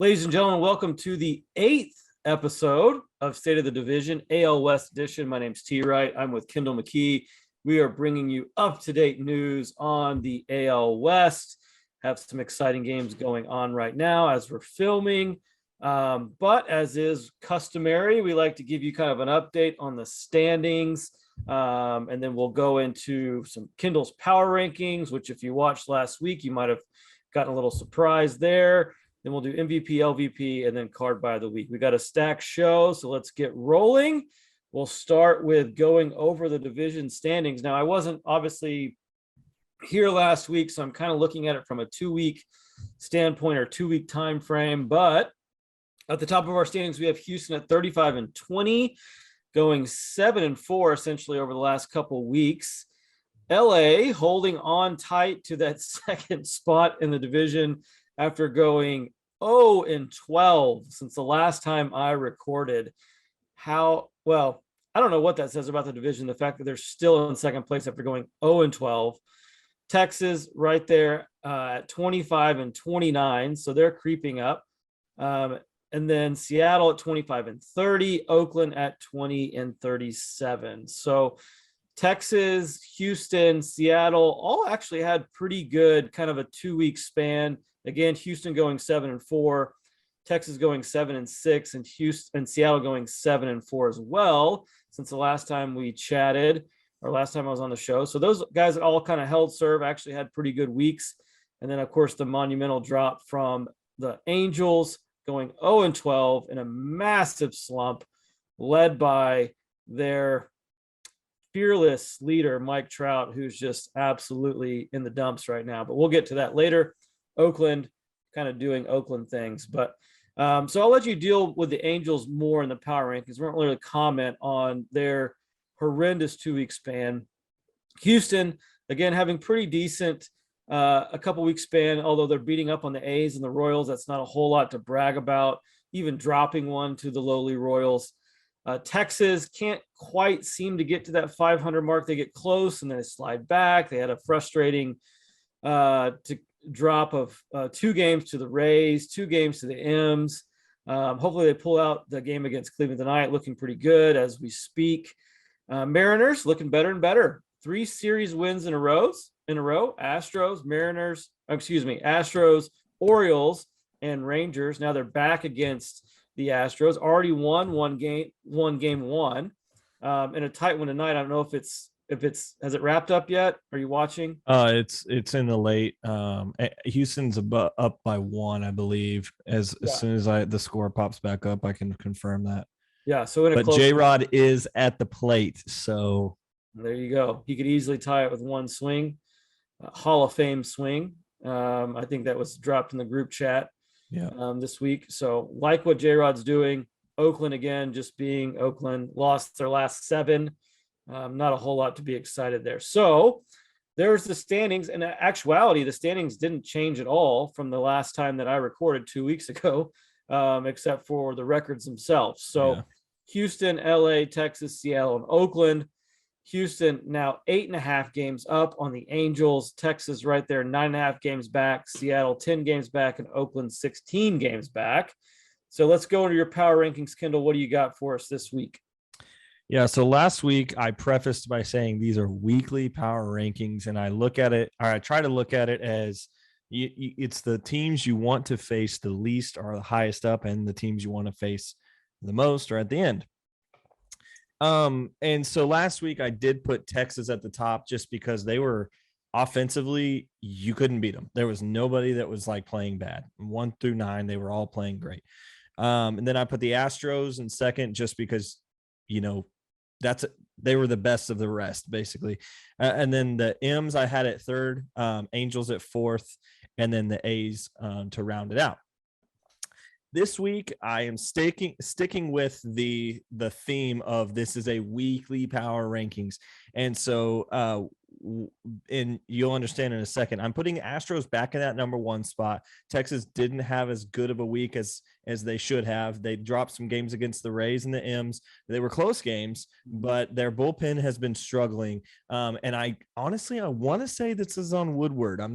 Ladies and gentlemen, welcome to the 8th episode of State of the Division, AL West edition. My name's T. Wright. I'm with Kendall, McKee. We are bringing you up-to-date news on the AL West. Have some exciting games going on right now as we're filming. But as is customary, we like to give you kind of an update on the standings. And then we'll go into some Kendall's power rankings, which if you watched last week, you might have gotten a little surprise there. Then we'll do MVP, LVP, and then card by the week. We got a stacked show, so let's get rolling. We'll start with going over the division standings. Now, I wasn't obviously here last week, so I'm kind of looking at it from a 2-week standpoint or 2-week time frame. But at the top of our standings, we have Houston at 35-20, going 7-4 essentially over the last couple weeks. LA holding on tight to that second spot in the division after going 0-12 since the last time I recorded. I don't know what that says about the division, the fact that they're still in second place after going 0-12. Texas right there at 25-29, so they're creeping up. And then Seattle at 25-30, Oakland at 20-37. So Texas, Houston, Seattle all actually had pretty good kind of a 2-week span. Again, Houston going 7-4, Texas going 7-6, and Houston and Seattle going 7-4 as well since the last time we chatted or last time I was on the show. So those guys all kind of held serve, actually had pretty good weeks. And then, of course, the monumental drop from the Angels going 0-12 in a massive slump led by their fearless leader, Mike Trout, who's just absolutely in the dumps right now. But we'll get to that later. Oakland kind of doing Oakland things. But so I'll let you deal with the Angels more in the power rankings. We won't really comment on their horrendous 2-week span. Houston, again, having pretty decent a couple week span, although they're beating up on the A's and the Royals. That's not a whole lot to brag about, even dropping one to the lowly Royals. Texas can't quite seem to get to that 500 mark. They get close and then they slide back. They had a frustrating drop of 2 games to the Rays, 2 games to the M's. Hopefully they pull out the game against Cleveland tonight, looking pretty good as we speak. Mariners looking better and better. 3 series wins in a row. Astros, Orioles, and Rangers. Now they're back against the Astros. Already won game one, in a tight one tonight. I don't know if it's has it wrapped up yet? Are you watching? It's in the late. Houston's up by 1, I believe. As soon as the score pops back up, I can confirm that. Yeah. So J-Rod is at the plate, so there you go. He could easily tie it with one swing, Hall of Fame swing. I think that was dropped in the group chat. This week. So like what J-Rod's doing. Oakland again, just being Oakland, lost their last 7. Not a whole lot to be excited there. So there's the standings. In actuality, the standings didn't change at all from the last time that I recorded 2 weeks ago, except for the records themselves. So Houston, LA, Texas, Seattle, and Oakland. Houston now 8.5 games up on the Angels. Texas right there, 9.5 games back. Seattle 10 games back, and Oakland 16 games back. So let's go into your power rankings, Kendall. What do you got for us this week? Yeah, so last week I prefaced by saying these are weekly power rankings, and I try to look at it as it's the teams you want to face the least are the highest up, and the teams you want to face the most are at the end. And so last week I did put Texas at the top just because they were offensively, you couldn't beat them. There was nobody that was like playing bad. 1 through 9, they were all playing great. And then I put the Astros in second just because, they were the best of the rest basically. And then the M's I had at third, Angels at fourth, and then the A's to round it out. This week, I am sticking with the theme of this is a weekly power rankings. And so, and you'll understand in a second, I'm putting Astros back in that number 1 spot. Texas didn't have as good of a week as they should have. They dropped some games against the Rays and the M's. They were close games, but their bullpen has been struggling. And I honestly want to say this is on Woodward. I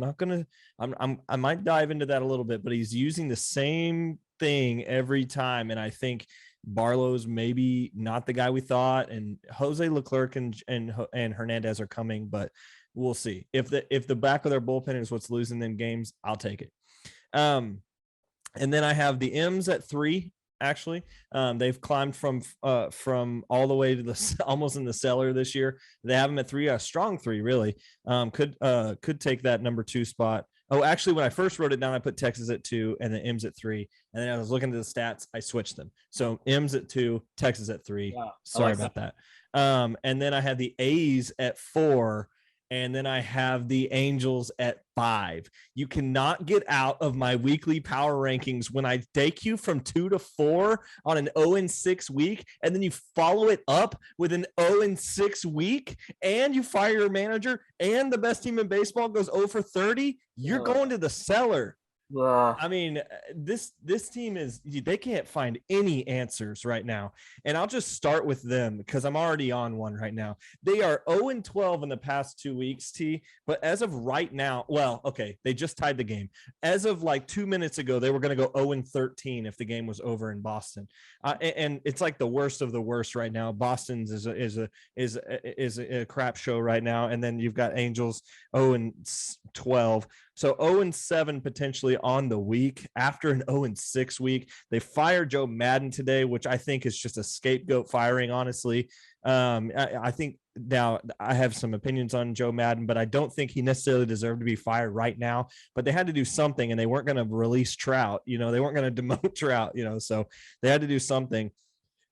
might dive into that a little bit, but he's using the same thing every time. And I think Barlow's maybe not the guy we thought, and Jose Leclerc and Hernandez are coming, but we'll see. If the back of their bullpen is what's losing them games, I'll take it. And then I have the M's at 3. Actually, they've climbed from all the way to the almost in the cellar this year. They have them at 3, a strong 3, really. Could take that number 2 spot. Oh, actually, when I first wrote it down, I put Texas at 2 and the M's at 3. And then I was looking at the stats, I switched them. So M's at 2, Texas at 3. Wow, sorry about that. And then I had the A's at 4. And then I have the Angels at 5. You cannot get out of my weekly power rankings when I take you from 2 to 4 on an 0-6 week, and then you follow it up with an 0-6 week, and you fire your manager, and the best team in baseball goes 0 for 30. You're going to the cellar. I mean, this team they can't find any answers right now. And I'll just start with them because I'm already on one right now. They are 0-12 in the past 2 weeks, T. But as of right now, well, okay, they just tied the game. As of like 2 minutes ago, they were going to go 0-13 if the game was over in Boston. And it's like the worst of the worst right now. Boston's is a crap show right now. And then you've got Angels 0-12. So 0-7 potentially on the week. After an 0-6 week, they fired Joe Madden today, which I think is just a scapegoat firing, honestly. I think now I have some opinions on Joe Madden, but I don't think he necessarily deserved to be fired right now. But they had to do something, and they weren't going to release Trout. They weren't going to demote Trout, so they had to do something.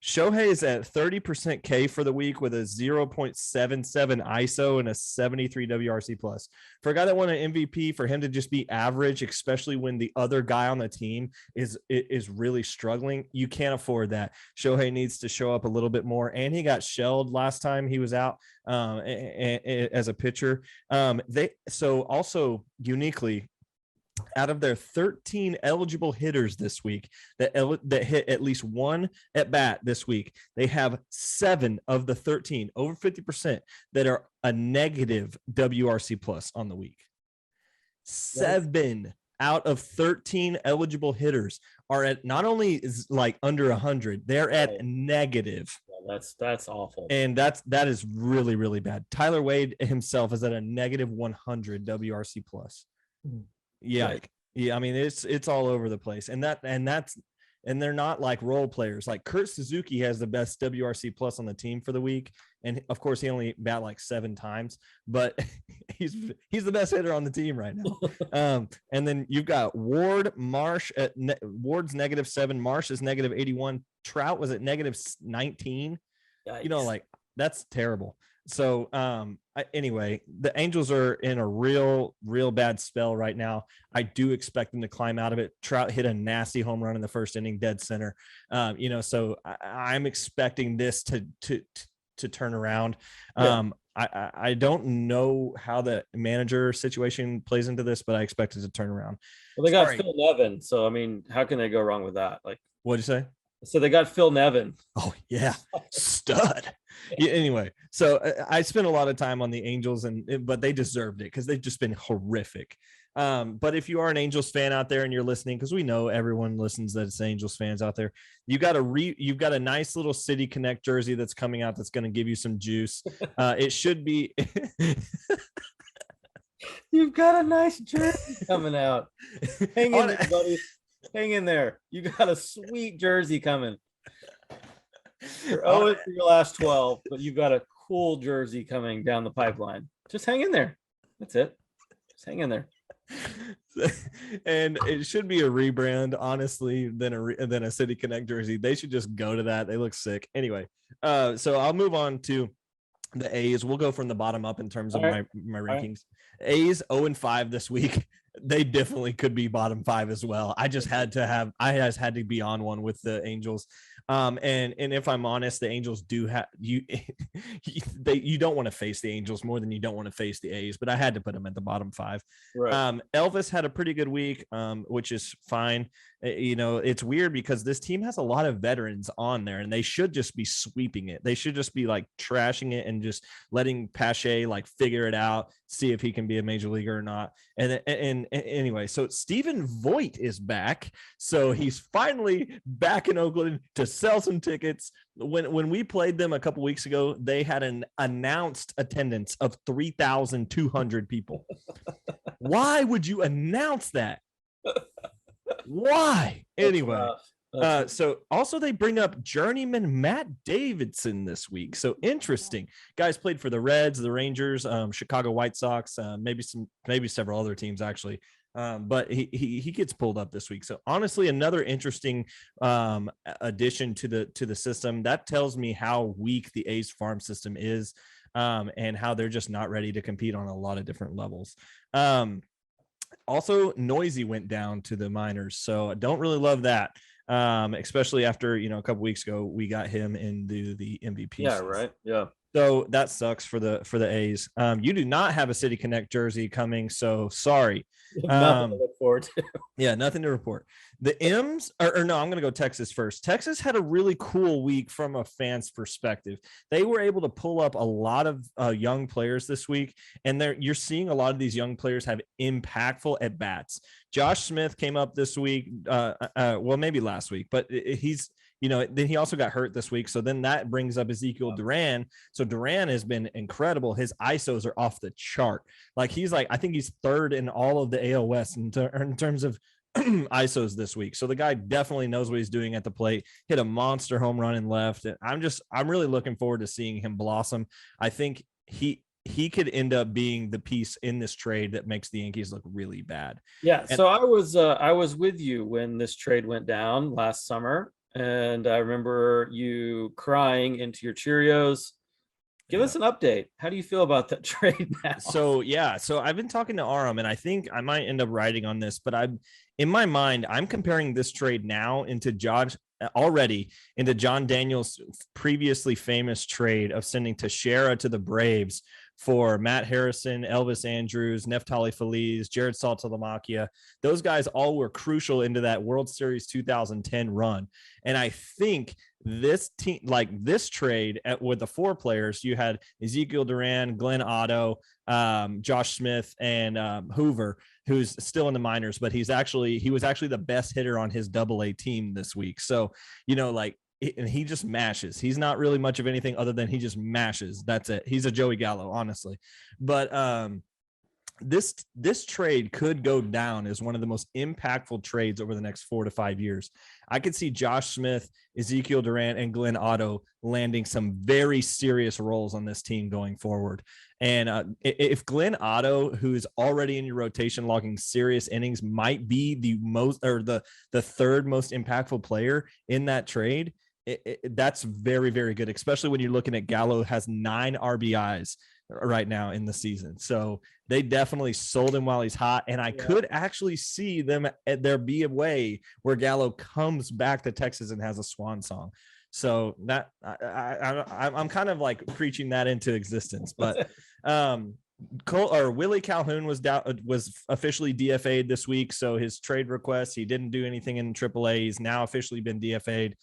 Shohei is at 30% K for the week with a 0.77 ISO and a 73 WRC plus. For a guy that won an MVP, for him to just be average, especially when the other guy on the team is really struggling, you can't afford that. Shohei needs to show up a little bit more, and he got shelled last time he was out as a pitcher. So also uniquely, out of their 13 eligible hitters this week that hit at least one at bat this week, they have 7 of the 13, over 50%, that are a negative WRC plus on the week. 7 out of 13 eligible hitters are at not only is like under 100, they're at negative. Yeah, that's awful. And that is really, really bad. Tyler Wade himself is at a negative 100 WRC plus. Yeah. Right. Yeah. I mean, it's all over the place. And they're not like role players. Like Kurt Suzuki has the best WRC plus on the team for the week. And of course he only bat like 7 times, but he's the best hitter on the team right now. And then you've got Ward's -7, Marsh is -81. Trout was at -19. Yikes. Like that's terrible. So anyway, the Angels are in a real bad spell right now. I do expect them to climb out of it. Trout hit a nasty home run in the first inning, dead center. So I'm expecting this to turn around. Yeah. I don't know how the manager situation plays into this, but I expect it to turn around. Well, they got Phil Nevin, so I mean, how can they go wrong with that? Like, what'd you say? So they got Phil Nevin. Oh yeah, stud. Yeah, anyway, so I spent a lot of time on the Angels, but they deserved it because they've just been horrific. But if you are an Angels fan out there and you're listening, because we know everyone listens that's Angels fans out there, you've got a nice little City Connect jersey that's coming out that's going to give you some juice. It should be. You've got a nice jersey coming out. Hang in there, buddy. Hang in there. You got a sweet jersey coming. You're 0 for your last 12, but you've got a cool jersey coming down the pipeline. Just hang in there. That's it. Just hang in there. And it should be a rebrand, honestly, than a City Connect jersey. They should just go to that. They look sick. Anyway, so I'll move on to the A's. We'll go from the bottom up in terms of my rankings. A's 0-5 this week. They definitely could be bottom 5 as well. I just had to be on one with the Angels. And if I'm honest, the Angels do have you don't want to face the Angels more than you don't want to face the A's, but I had to put them at the bottom 5. Right. Elvis had a pretty good week, which is fine. It's weird because this team has a lot of veterans on there, and they should just be sweeping it. They should just be like trashing it and just letting Pache like figure it out, see if he can be a major leaguer or not. And anyway, so Stephen Voigt is back. So he's finally back in Oakland to sell some tickets. When we played them a couple weeks ago, they had an announced attendance of 3,200 people. Why would you announce that? Why? Anyway, so also they bring up journeyman Matt Davidson this week. So interesting. Guys played for the Reds, the Rangers, Chicago White Sox, maybe several other teams actually. But he gets pulled up this week. So honestly, another interesting addition to the system. That tells me how weak the A's farm system is, and how they're just not ready to compete on a lot of different levels. Also, Noisy went down to the minors, so I don't really love that. Especially after a couple weeks ago we got him into the MVP. Yeah, season. right. Yeah. So that sucks for the A's. You do not have a City Connect jersey coming, so sorry. Nothing to look forward to. Yeah, nothing to report. The M's, or no, I'm going to go Texas first. Texas had a really cool week from a fan's perspective. They were able to pull up a lot of young players this week, and you're seeing a lot of these young players have impactful at bats. Josh Smith came up this week, well, maybe last week, but he's. Then he also got hurt this week. So then that brings up Ezekiel Duran. So Duran has been incredible. His ISOs are off the chart. Like I think he's third in all of the AL West in terms of ISOs this week. So the guy definitely knows what he's doing at the plate, hit a monster home run and left. And I'm really looking forward to seeing him blossom. I think he could end up being the piece in this trade that makes the Yankees look really bad. Yeah. So I was with you when this trade went down last summer. And I remember you crying into your Cheerios. Give us an update. How do you feel about that trade now? So I've been talking to Aram, and I think I might end up writing on this, but in my mind, I'm comparing this trade now into John Daniels' previously famous trade of sending Teixeira to the Braves for Matt Harrison, Elvis Andrews, Neftali Feliz, Jared Saltalamacchia. Those guys all were crucial into that World Series 2010 run. And I think this team, like this trade with the four players, you had Ezekiel Duran, Glenn Otto, Josh Smith, and Hoover, who's still in the minors, but he was actually the best hitter on his AA team this week. So, and he just mashes. He's not really much of anything other than he just mashes. That's it. He's a Joey Gallo, honestly. But this trade could go down as one of the most impactful trades over the next 4 to 5 years. I could see Josh Smith, Ezekiel Duran, and Glenn Otto landing some very serious roles on this team going forward. And if Glenn Otto, who's already in your rotation logging serious innings, might be the third most impactful player in that trade, that's very, very good, especially when you're looking at Gallo has 9 RBIs right now in the season. So they definitely sold him while he's hot. And I could actually see there be a way where Gallo comes back to Texas and has a swan song. So that I'm kind of like preaching that into existence, but Willie Calhoun was officially DFA'd this week. So his trade request, he didn't do anything in AAA. He's now officially been DFA'd.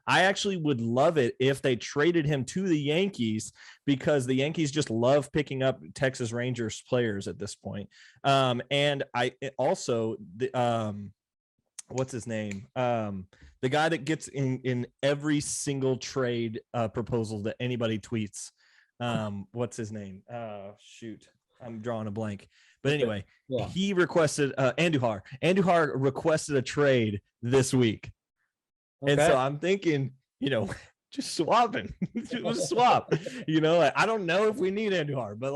I actually would love it if they traded him to the Yankees, because the Yankees just love picking up Texas Rangers players at this point. And I also, what's his name? The guy that gets in every single trade proposal that anybody tweets. What's his name? Shoot, I'm drawing a blank. But anyway, he requested Andujar. Andujar requested a trade this week. Okay. And so I'm thinking, just swapping, just swap, I don't know if we need Andujar, but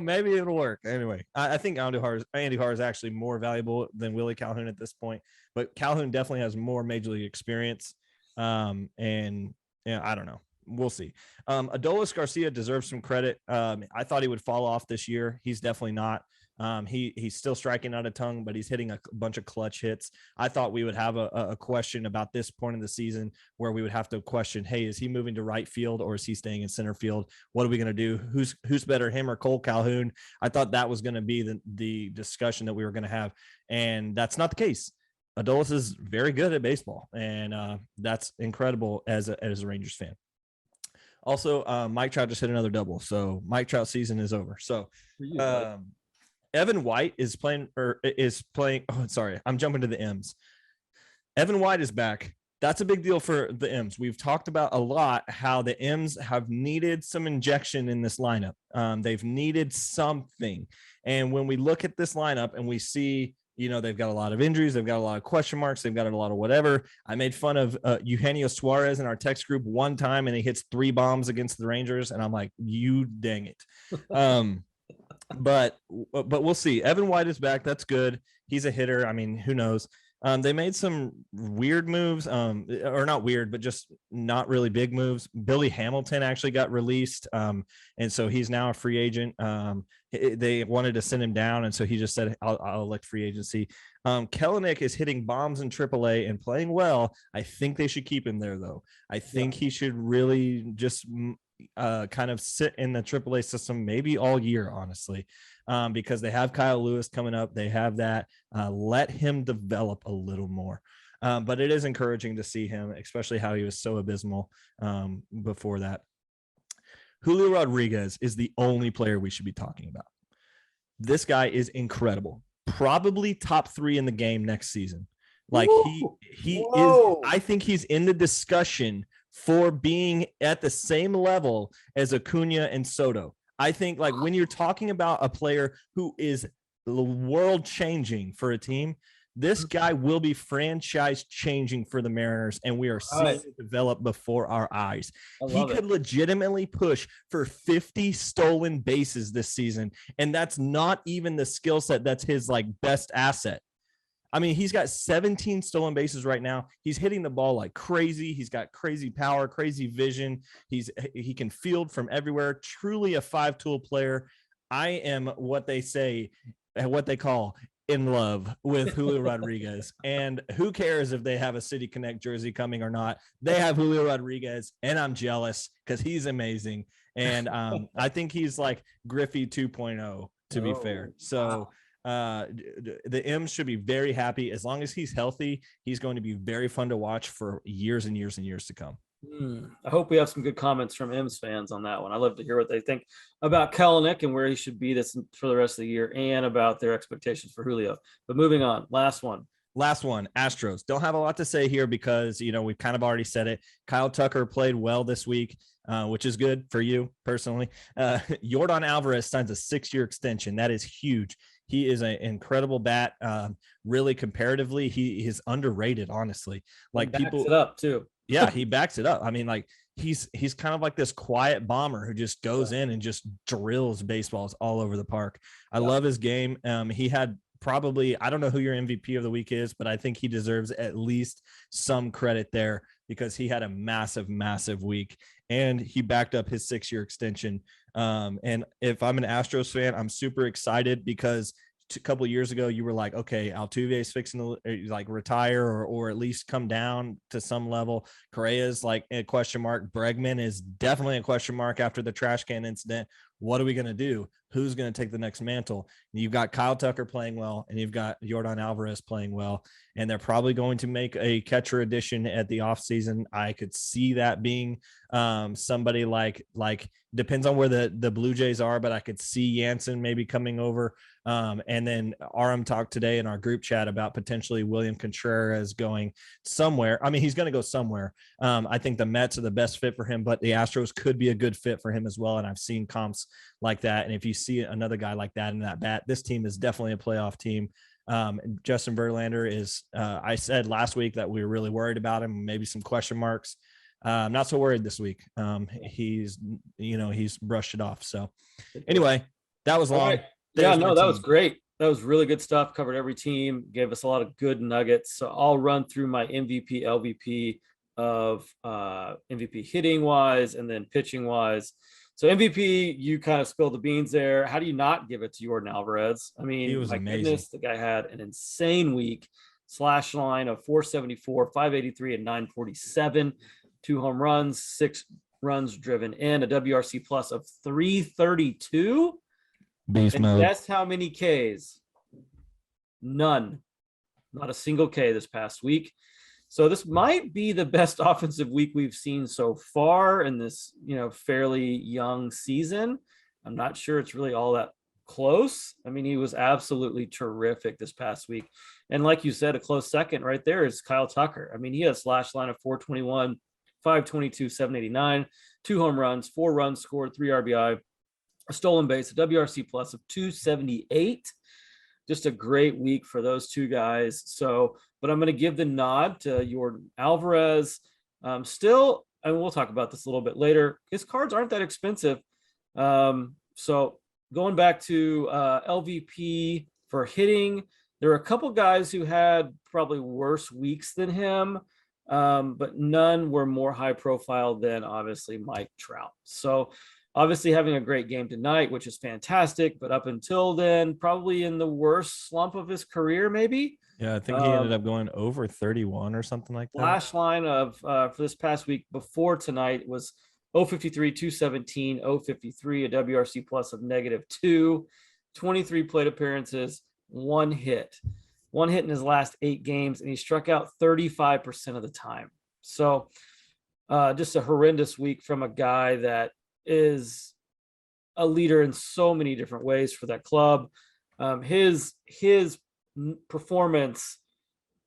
maybe it'll work. Anyway, I think Andujar is actually more valuable than Willie Calhoun at this point, but Calhoun definitely has more major league experience. And I don't know. We'll see. Adolis Garcia deserves some credit. I thought he would fall off this year. He's definitely not. He's still striking out a tongue, but he's hitting a bunch of clutch hits. I thought we would have a question about this point in the season where we would have to question, hey, is he moving to right field or is he staying in center field? What are we going to do? Who's better, him or Cole Calhoun? I thought that was going to be the discussion that we were going to have, and that's not the case. Adolis is very good at baseball, and that's incredible as a Rangers fan. Also, Mike Trout just hit another double, so Mike Trout season is over. So Evan White is playing. Oh, sorry, I'm jumping to the M's. Evan White is back. That's a big deal for the M's. We've talked about a lot how the M's have needed some injection in this lineup. They've needed something. And when we look at this lineup and we see, they've got a lot of injuries, they've got a lot of question marks, they've got a lot of whatever. I made fun of Eugenio Suarez in our text group one time, and he hits 3 bombs against the Rangers. And I'm like, you dang it. But we'll see. Evan White is back. That's good. He's a hitter. I mean, who knows? They made some weird moves, or not weird, but just not really big moves. Billy Hamilton actually got released, and so he's now a free agent. They wanted to send him down, and so he just said, I'll elect free agency. Kelenic is hitting bombs in AAA and playing well. I think they should keep him there, though. I think he should really just kind of sit in the AAA system maybe all year, honestly. Because they have Kyle Lewis coming up. They have that. Let him develop a little more. But it is encouraging to see him, especially how he was so abysmal before that. Julio Rodriguez is the only player we should be talking about. This guy is incredible. Probably top 3 in the game next season. Like he is. I think he's in the discussion for being at the same level as Acuna and Soto. I think, like, when you're talking about a player who is world changing for a team, this guy will be franchise changing for the Mariners, and we are seeing it develop before our eyes. He could legitimately push for 50 stolen bases this season, and that's not even the skill set that's his like best asset. I mean, he's got 17 stolen bases right now. He's hitting the ball like crazy. He's got crazy power, crazy vision. He can field from everywhere. Truly a 5-tool player. I am what they call in love with Julio Rodriguez. And who cares if they have a City Connect jersey coming or not? They have Julio Rodriguez, and I'm jealous because he's amazing. And I think he's like Griffey 2.0, to be fair. So. The M's should be very happy. As long as he's healthy, he's going to be very fun to watch for years and years and years to come. I hope we have some good comments from M's fans on that one. I'd love to hear what they think about Kelenic and where he should be this for the rest of the year, and about their expectations for Julio. But moving on, last one, Astros. Don't have a lot to say here because, we've kind of already said it. Kyle Tucker played well this week, which is good for you personally. Yordan Alvarez signs a 6-year extension. That is huge. He is an incredible bat. Really, comparatively, he is underrated, honestly. Like, he backs it up too. Yeah, he backs it up. I mean, like, he's kind of like this quiet bomber who just goes in and just drills baseballs all over the park. I love his game. He had probably, I don't know who your MVP of the week is, but I think he deserves at least some credit there because he had a massive, massive week, and he backed up his 6-year extension. And if I'm an Astros fan, I'm super excited because a couple of years ago, you were like, okay, Altuve is fixing to like retire or at least come down to some level. Correa's like a question mark. Bregman is definitely a question mark after the trash can incident. What are we going to do? Who's going to take the next mantle? You've got Kyle Tucker playing well, and you've got Yordan Alvarez playing well, and they're probably going to make a catcher addition at the offseason. I could see that being somebody like depends on where the Blue Jays are, but I could see Jansen maybe coming over. And then Aram talked today in our group chat about potentially William Contreras going somewhere. I mean, he's going to go somewhere. I think the Mets are the best fit for him, but the Astros could be a good fit for him as well. And I've seen comps like that. And if you see another guy like that in that bat, this team is definitely a playoff team. Justin Verlander is, I said last week that we were really worried about him, maybe some question marks. I'm not so worried this week. He's brushed it off. So anyway, that was long. Right. Yeah, no, that was great. That was really good stuff. Covered every team, gave us a lot of good nuggets. So I'll run through my MVP, LVP of MVP hitting wise and then pitching wise. So MVP, you kind of spilled the beans there. How do you not give it to Yordan Alvarez? I mean, he was amazing. Goodness, the guy had an insane week. Slash line of 474, 583, and 947. 2 home runs, 6 runs driven in, a WRC plus of 332. Beast mode. Guess how many Ks? None. Not a single K this past week. So this might be the best offensive week we've seen so far in this, fairly young season. I'm not sure it's really all that close. I mean, he was absolutely terrific this past week. And like you said, a close second right there is Kyle Tucker. I mean, he had a slash line of 421, 522, 789, 2 home runs, 4 runs scored, 3 RBI, a stolen base, a WRC plus of 278. Just a great week for those two guys. So, but I'm going to give the nod to Yordan Alvarez. Still, and we'll talk about this a little bit later, his cards aren't that expensive. So going back to LVP for hitting, there are a couple guys who had probably worse weeks than him, but none were more high profile than obviously Mike Trout. So obviously having a great game tonight, which is fantastic, but up until then, probably in the worst slump of his career, maybe. Yeah, I think he ended up going over 31 or something like that. Flash line of for this past week before tonight was 053, 217, 053, a WRC plus of -2, 23 plate appearances, 1 hit. 1 hit in his last 8 games, and he struck out 35% of the time. So just a horrendous week from a guy that is a leader in so many different ways for that club. His performance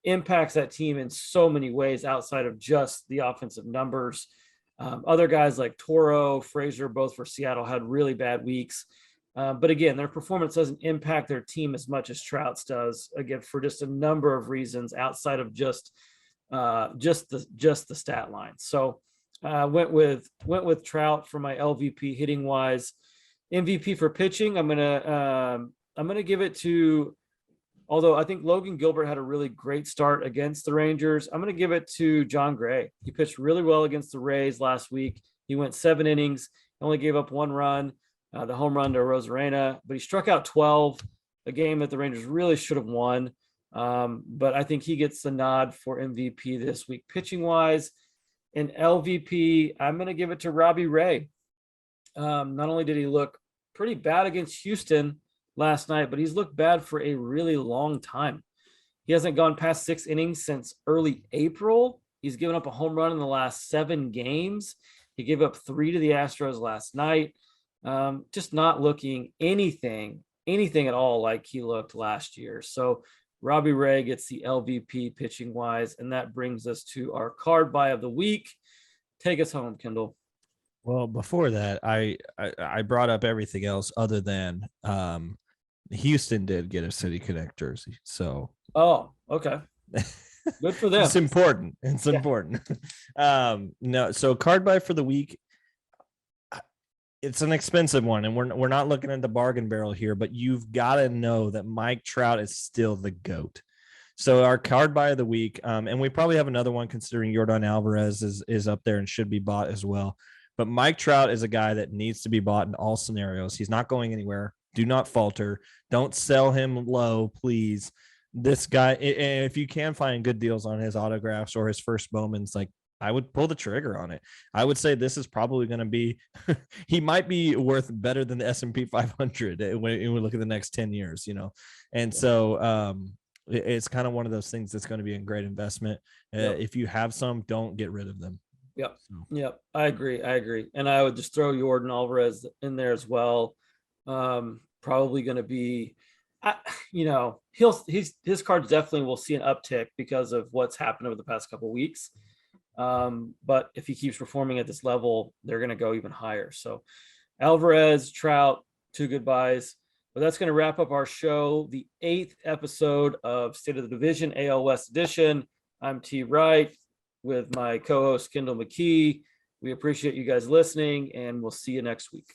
impacts that team in so many ways outside of just the offensive numbers. Other guys like Toro, Frazier, both for Seattle, had really bad weeks. But again, their performance doesn't impact their team as much as Trout's does, again, for just a number of reasons outside of just the stat line. So went with Trout for my LVP hitting wise. MVP for pitching, I'm gonna give it to, although I think Logan Gilbert had a really great start against the Rangers, I'm gonna give it to John Gray. He pitched really well against the Rays last week. He went 7 innings, only gave up 1 run, the home run to Rosarena, but he struck out 12, a game that the Rangers really should have won. But I think he gets the nod for MVP this week pitching wise. And LVP, I'm going to give it to Robbie Ray. Not only did he look pretty bad against Houston last night, but he's looked bad for a really long time. He hasn't gone past 6 innings since early April. He's given up a home run in the last 7 games. He gave up 3 to the Astros last night. Just not looking anything at all like he looked last year. So Robbie Ray gets the LVP pitching wise, and that brings us to our card buy of the week. Take us home, Kendall. Well, before that, I brought up everything else other than Houston did get a City Connect jersey. So okay. Good for them. It's important. It's important. No, so card buy for the week. It's an expensive one, and we're not looking at the bargain barrel here, but you've got to know that Mike Trout is still the GOAT. So our card buy of the week, and we probably have another one considering Yordan Alvarez is up there and should be bought as well. But Mike Trout is a guy that needs to be bought in all scenarios. He's not going anywhere. Do not falter. Don't sell him low, please. This guy, and if you can find good deals on his autographs or his first moments, like, I would pull the trigger on it. I would say this is probably going to be, he might be worth better than the S&P 500 when we look at the next 10 years, And so it's kind of one of those things that's going to be a great investment. If you have some, don't get rid of them. Yep. Yep. I agree. And I would just throw Yordan Alvarez in there as well. Probably going to be, his cards definitely will see an uptick because of what's happened over the past couple of weeks. But if he keeps performing at this level, they're going to go even higher. So Alvarez, Trout, 2 goodbyes. But that's going to wrap up our show, the 8th episode of State of the Division, AL West edition. I'm T. Wright with my co-host, Kendall McKee. We appreciate you guys listening, and we'll see you next week.